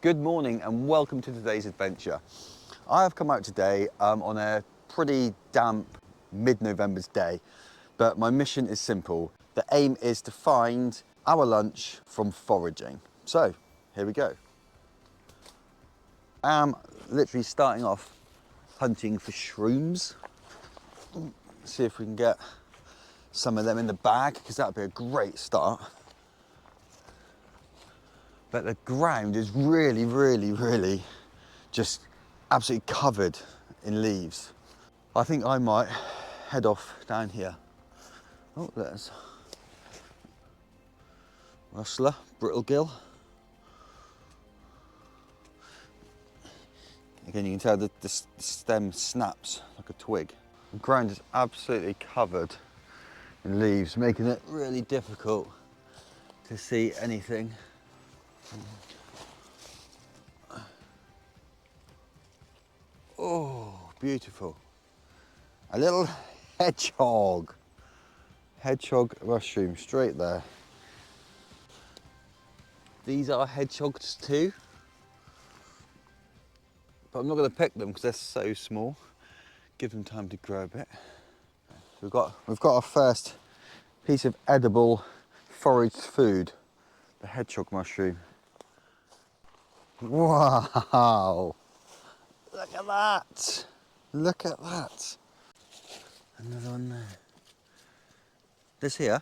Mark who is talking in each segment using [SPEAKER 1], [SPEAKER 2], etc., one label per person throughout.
[SPEAKER 1] Good morning and welcome to today's adventure. I have come out today on a pretty damp mid-November's day, but my mission is simple. The aim is to find our lunch from foraging. So here we go. I'm literally starting off hunting for shrooms. See if we can get some of them in the bag, because that would be a great start. But the ground is really just absolutely covered in leaves. I think I might head off down here. Oh, there's rustler, brittlegill. Again, you can tell that the stem snaps like a twig. The ground is absolutely covered in leaves, making it really difficult to see anything. Oh, beautiful. A little hedgehog. Hedgehog mushroom straight there. These are hedgehogs too, but I'm not going to pick them because they're so small. Give them time to grow a bit. We've got our first piece of edible foraged food, the hedgehog mushroom. Wow! Look at that! Look at that! Another one there. This here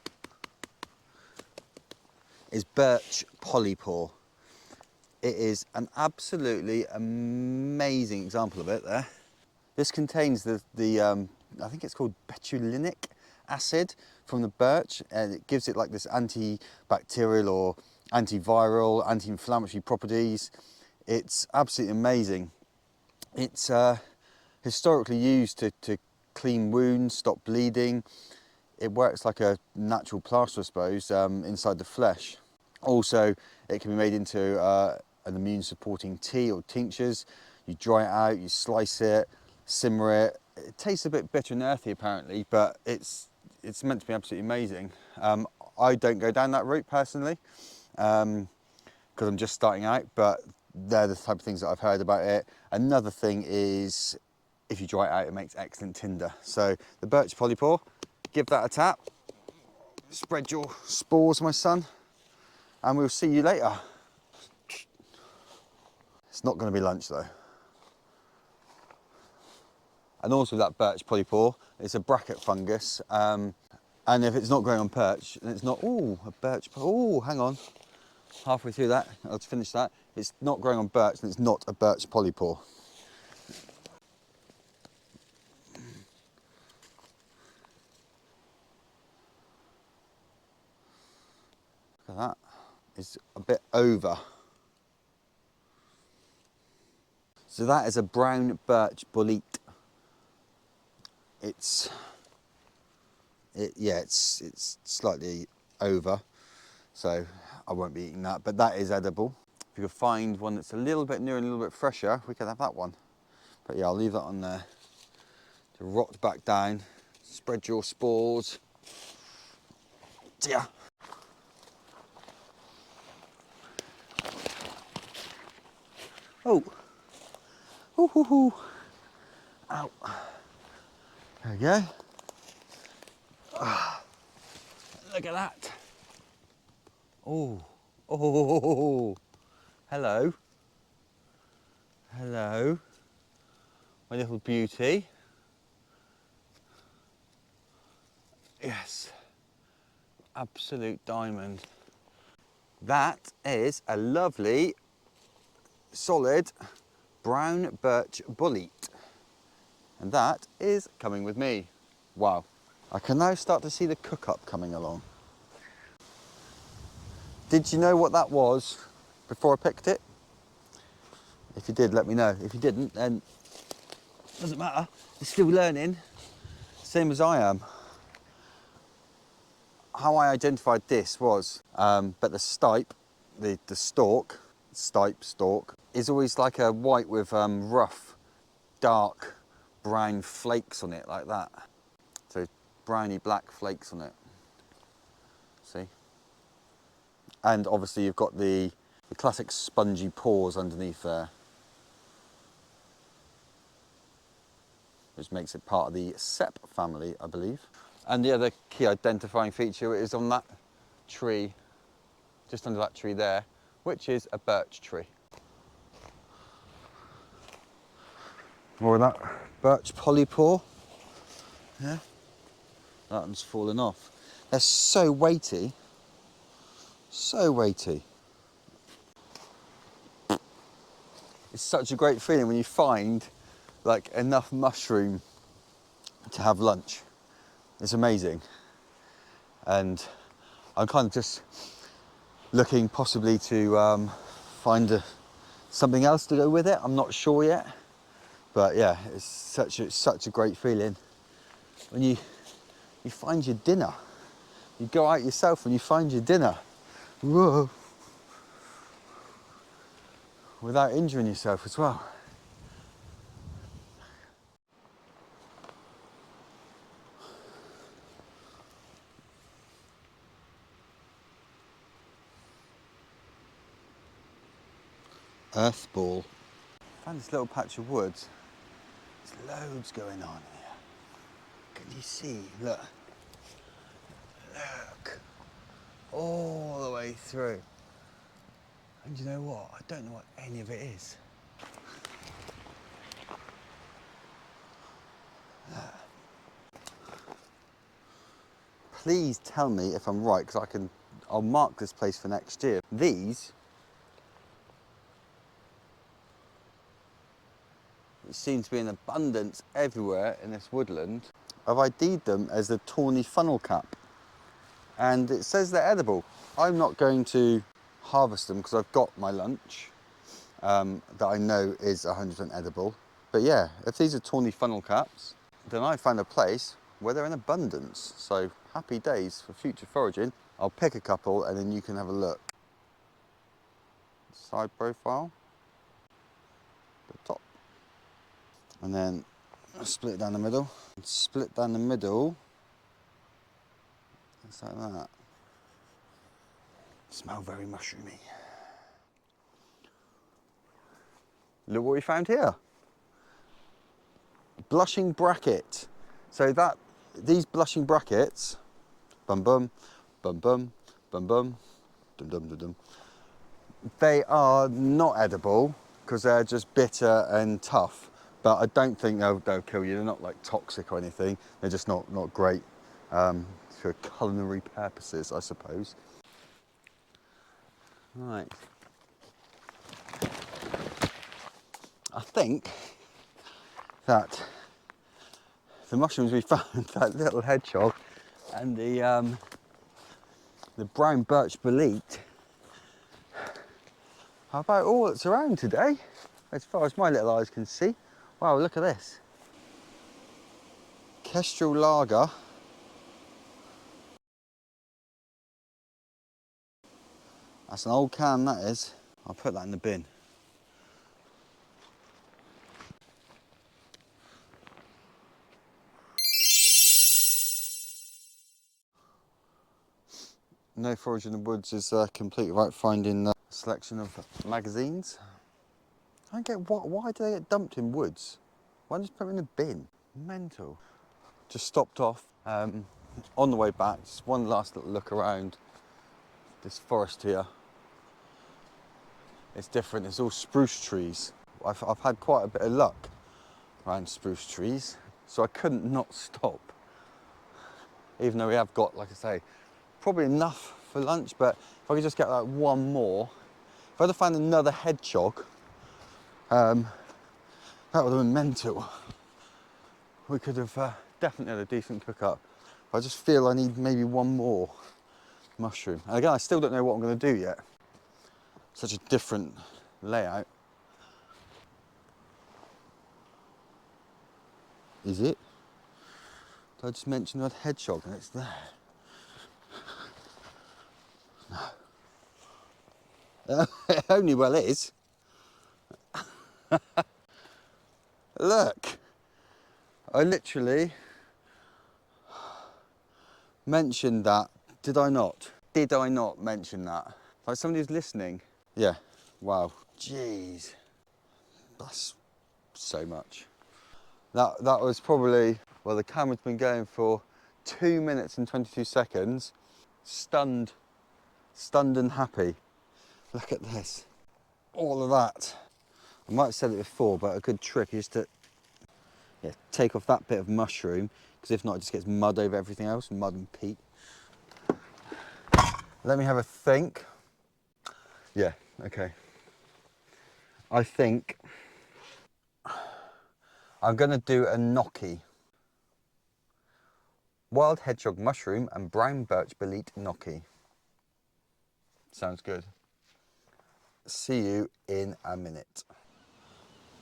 [SPEAKER 1] is birch polypore. It is an absolutely amazing example of it there. This contains the I think it's called betulinic acid from the birch, and it gives it like this antibacterial or antiviral, anti-inflammatory properties. It's absolutely amazing. It's historically used to clean wounds, stop bleeding. It works like a natural plaster, I suppose, inside the flesh. Also, it can be made into an immune supporting tea or tinctures. You dry it out, you slice it, simmer it. It tastes a bit bitter and earthy apparently, but it's meant to be absolutely amazing. I don't go down that route personally, because I'm just starting out, but they're the type of things that I've heard about it. Another thing is, if you dry it out, it makes excellent tinder. So the birch polypore, give that a tap. Spread your spores, my son, and we'll see you later. It's not going to be lunch though. And also that birch polypore, it's a bracket fungus, and if it's not growing on perch, then it's not, oh, a birch, oh, hang on. Halfway through that, I'll finish that. It's not growing on birch, and it's not a birch polypore. Look at that, it's a bit over. So that is a brown birch bolete. It's slightly over, so I won't be eating that, but that is edible. If you could find one that's a little bit newer and a little bit fresher, we could have that one. But yeah, I'll leave that on there to rot back down. Spread your spores. Yeah. Oh. Ooh, hoo, hoo. Ow. There we go. Look at that. Oh. Oh. Hello. Hello. My little beauty. Yes. Absolute diamond. That is a lovely, solid brown birch bolete. And that is coming with me. Wow. I can now start to see the cook-up coming along. Did you know what that was before I picked it? If you did, let me know. If you didn't, then it doesn't matter. You're still learning, same as I am. How I identified this was, but the stipe, the stalk, stalk, is always like a white with rough, dark brown flakes on it, like that. So browny black flakes on it. See? And obviously you've got the the classic spongy pores underneath there, which makes it part of the sep family, I believe. And the other key identifying feature is on that tree, just under that tree there, which is a birch tree. More of that birch polypore. Yeah, that one's fallen off. They're so weighty, so weighty. It's such a great feeling when you find like enough mushroom to have lunch. It's amazing. And I'm kind of just looking possibly to find something else to go with it. I'm not sure yet. But yeah, it's such a great feeling when you find your dinner. You go out yourself and you find your dinner. Whoa. Without injuring yourself as well. Earth ball. Found this little patch of woods. There's loads going on here. Can you see? Look. Look. All the way through. And you know what? I don't know what any of it is. Please tell me if I'm right, because I'll mark this place for next year. These, which seem to be in abundance everywhere in this woodland, I've ID'd them as the tawny funnel cap. And it says they're edible. I'm not going to harvest them because I've got my lunch that I know is 100% edible. But yeah, if these are tawny funnel caps, then I found a place where they're in abundance. So happy days for future foraging. I'll pick a couple and then you can have a look. Side profile, the top. And then I'll split it down the middle. Split down the middle. Just like that. Smell very mushroomy. Look what we found here. Blushing bracket. So these blushing brackets, bum bum, bum bum, bum bum, dum dum dum dum. They are not edible because they're just bitter and tough. But I don't think they'll kill you. They're not like toxic or anything. They're just not great for culinary purposes, I suppose. Right. I think that the mushrooms we found, that little hedgehog, and the brown birch bolete, are about all that's around today, as far as my little eyes can see. Wow, look at this. Kestrel lager. That's an old can, that is. I'll put that in the bin. No Forage in the Woods is complete without finding a selection of magazines. I don't get why do they get dumped in woods? Why don't you just put them in a bin? Mental. Just stopped off on the way back, just one last little look around this forest here. It's different, it's all spruce trees. I've had quite a bit of luck around spruce trees, so I couldn't not stop. Even though we have got, like I say, probably enough for lunch, but if I could just get like one more. If I'd have found another hedgehog, that would have been mental. We could have definitely had a decent cook up. I just feel I need maybe one more mushroom. And again, I still don't know what I'm going to do yet. Such a different layout. Is it? Did I just mention that hedgehog and it's there? No. It only well is. Look. I literally mentioned that. Did I not? Did I not mention that? Like somebody who's listening. Yeah, wow. Jeez. That's so much. That was probably, well, the camera's been going for 2 minutes and 22 seconds. Stunned and happy. Look at this. All of that. I might have said it before, but a good trick is to take off that bit of mushroom, because if not, it just gets mud over everything else, mud and peat. Let me have a think. Yeah, okay. I think I'm gonna do a gnocchi. Wild hedgehog mushroom and brown birch bolete gnocchi. Sounds good. See you in a minute.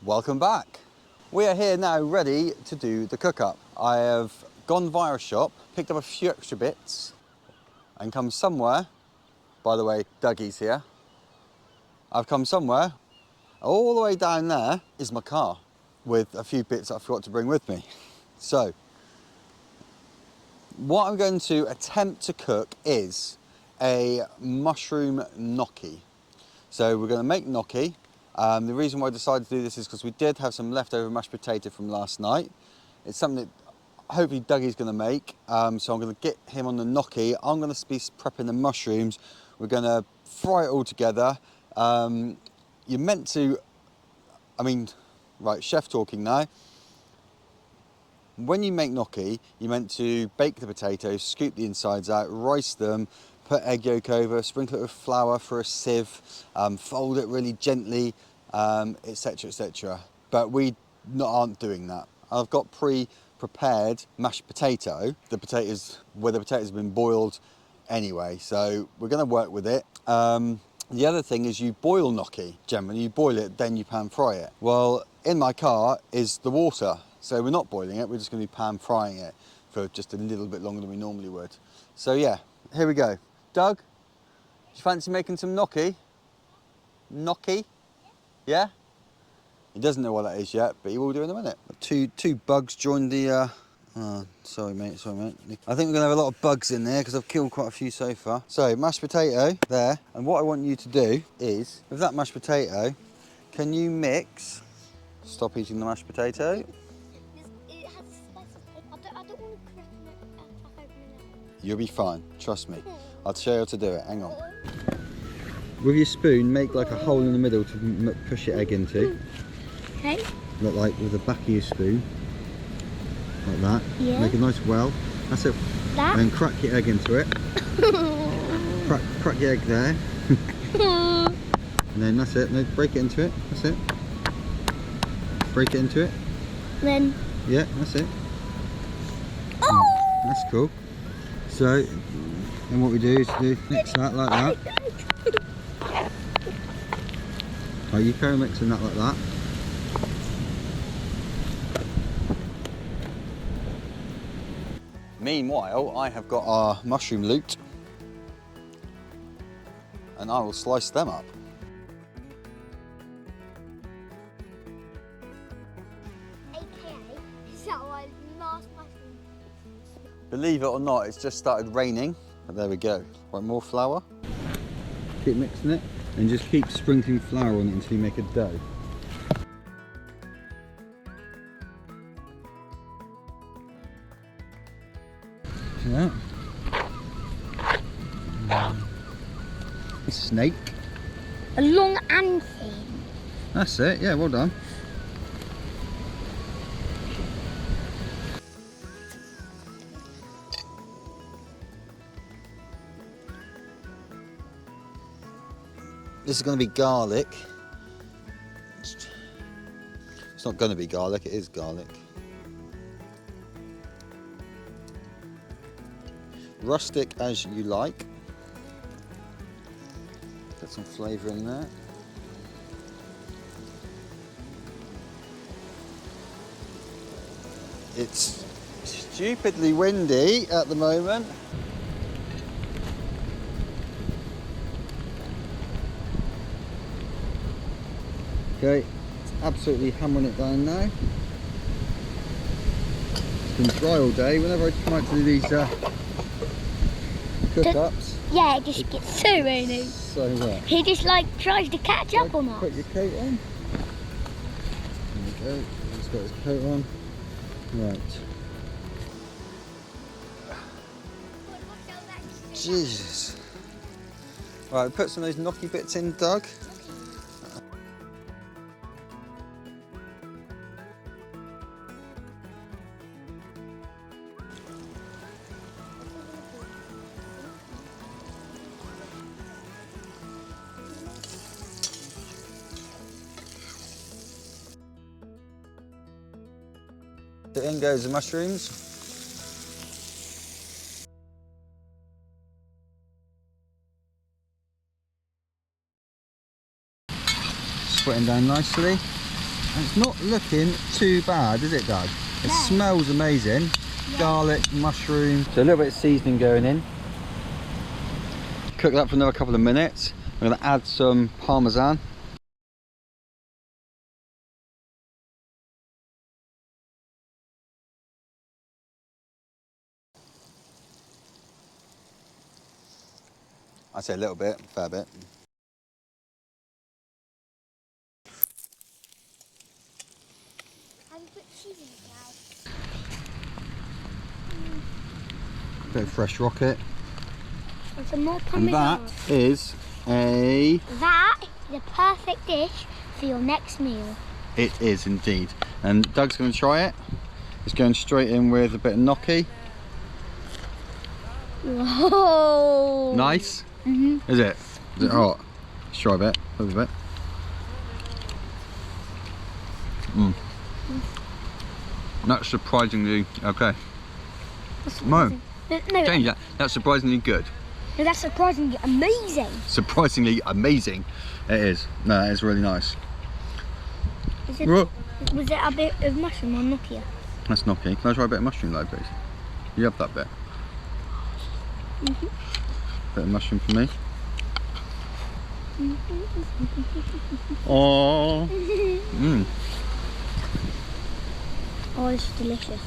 [SPEAKER 1] Welcome back. We are here now ready to do the cook-up. I have gone via a shop, picked up a few extra bits, and come somewhere. By the way, Dougie's here. I've come somewhere. All the way down there is my car with a few bits that I forgot to bring with me. So, what I'm going to attempt to cook is a mushroom gnocchi. So we're going to make gnocchi. The reason why I decided to do this is because we did have some leftover mashed potato from last night. It's something that hopefully Dougie's going to make. So I'm going to get him on the gnocchi. I'm going to be prepping the mushrooms. We're going to fry it all together. You're meant to, right, chef talking now. When you make gnocchi, you're meant to bake the potatoes, scoop the insides out, rice them, put egg yolk over, sprinkle it with flour for a sieve, fold it really gently, etc, etc. But we aren't doing that. I've got pre-prepared mashed potato. The potatoes have been boiled anyway, so we're going to work with it. The other thing is you boil gnocchi. Generally, you boil it, then you pan fry it. Well, in my car is the water. So we're not boiling it, we're just going to be pan frying it for just a little bit longer than we normally would. So yeah, here we go. Doug, do you fancy making some gnocchi? Gnocchi? Yeah? He doesn't know what that is yet, but he will do in a minute. Two bugs joined the... sorry mate. I think we're going to have a lot of bugs in there because I've killed quite a few so far. So, mashed potato there. And what I want you to do is, with that mashed potato, can you mix... Stop eating the mashed potato. You'll be fine, trust me. I'll show you how to do it, hang on. With your spoon, make like a hole in the middle to push your egg into.
[SPEAKER 2] Okay.
[SPEAKER 1] Look like with the back of your spoon. Like that.
[SPEAKER 2] Yeah.
[SPEAKER 1] Make a nice well. That's it.
[SPEAKER 2] That?
[SPEAKER 1] And then crack your egg into it. crack your egg there. And then that's it. No, break it into it. That's it. Break it into it.
[SPEAKER 2] Then.
[SPEAKER 1] Yeah, that's it.
[SPEAKER 2] Oh!
[SPEAKER 1] That's cool. So, and what we do is mix that like that. Right, you carry mixing that like that. Meanwhile, I have got our mushroom loot, and I will slice them up. Believe it or not, it's just started raining, but there we go. Right, more flour. Keep mixing it, and just keep sprinkling flour on it until you make a dough. See that? A snake.
[SPEAKER 2] A long and thin.
[SPEAKER 1] That's it, yeah, well done. This is going to be garlic. It's not going to be garlic, it is garlic. Rustic as you like. Get some flavour in there. It's stupidly windy at the moment. Okay, it's absolutely hammering it down now. It's been dry all day. Whenever I come out to do these cook-ups,
[SPEAKER 2] yeah, it just gets so rainy.
[SPEAKER 1] so wet.
[SPEAKER 2] He just like tries to catch up on us.
[SPEAKER 1] Put your coat on. There we go. He's got his coat on. Right. Jesus. Right, put some of those gnocchi bits in, Doug. So in goes the mushrooms. Sweating down nicely. And it's not looking too bad, is it, Doug? It
[SPEAKER 2] No.
[SPEAKER 1] smells amazing.
[SPEAKER 2] Yeah.
[SPEAKER 1] Garlic, mushroom. So a little bit of seasoning going in. Cook that for another couple of minutes. I'm going to add some parmesan. I'd say a little bit, fair bit.
[SPEAKER 2] Have you put cheese in it now?
[SPEAKER 1] Bit of fresh rocket.
[SPEAKER 2] And some more
[SPEAKER 1] And
[SPEAKER 2] parmesan.
[SPEAKER 1] that is a...
[SPEAKER 2] That is a perfect dish for your next meal.
[SPEAKER 1] It is indeed. And Doug's going to try it. He's going straight in with a bit of gnocchi.
[SPEAKER 2] Whoa!
[SPEAKER 1] Nice.
[SPEAKER 2] Mhm.
[SPEAKER 1] Is it? Is it hot? Let's try a bit. A little bit. That's surprisingly okay. No,
[SPEAKER 2] No,
[SPEAKER 1] change that. That's surprisingly good.
[SPEAKER 2] no, that's surprisingly amazing.
[SPEAKER 1] Surprisingly amazing. It is. No, it is really nice.
[SPEAKER 2] Is it,
[SPEAKER 1] Whoa.
[SPEAKER 2] was it a bit of mushroom or gnocchi?
[SPEAKER 1] That's gnocchi. Can I try a bit of mushroom though, please? You have that bit. Bit of mushroom for me. Oh.
[SPEAKER 2] Oh, this is delicious.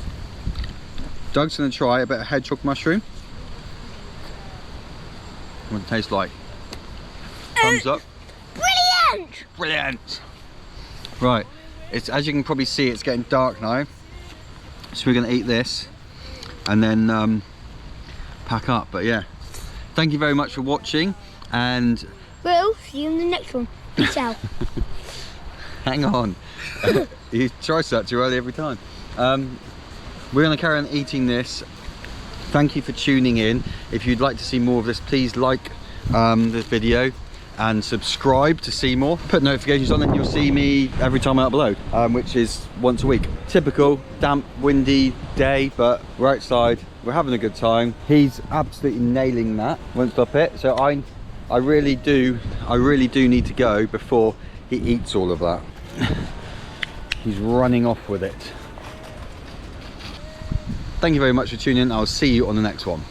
[SPEAKER 1] Doug's going to try a bit of hedgehog mushroom. What it tastes like. Thumbs up.
[SPEAKER 2] Brilliant!
[SPEAKER 1] Brilliant. Right, it's, as you can probably see, it's getting dark now. So we're going to eat this and then pack up. But yeah, thank you very much for watching, and
[SPEAKER 2] We'll see you in the next one. Peace out.
[SPEAKER 1] hang on. You try that too early every time. We're going to carry on eating this. Thank you for tuning in. If you'd like to see more of this, please like this video and subscribe to see more. Put notifications on and you'll see me every time I upload, which is once a week. Typical damp, windy day, but we're outside, we're having a good time. He's absolutely nailing that. Won't stop it. So I really do need to go before he eats all of that. He's running off with it. Thank you very much for tuning in. I'll see you on the next one.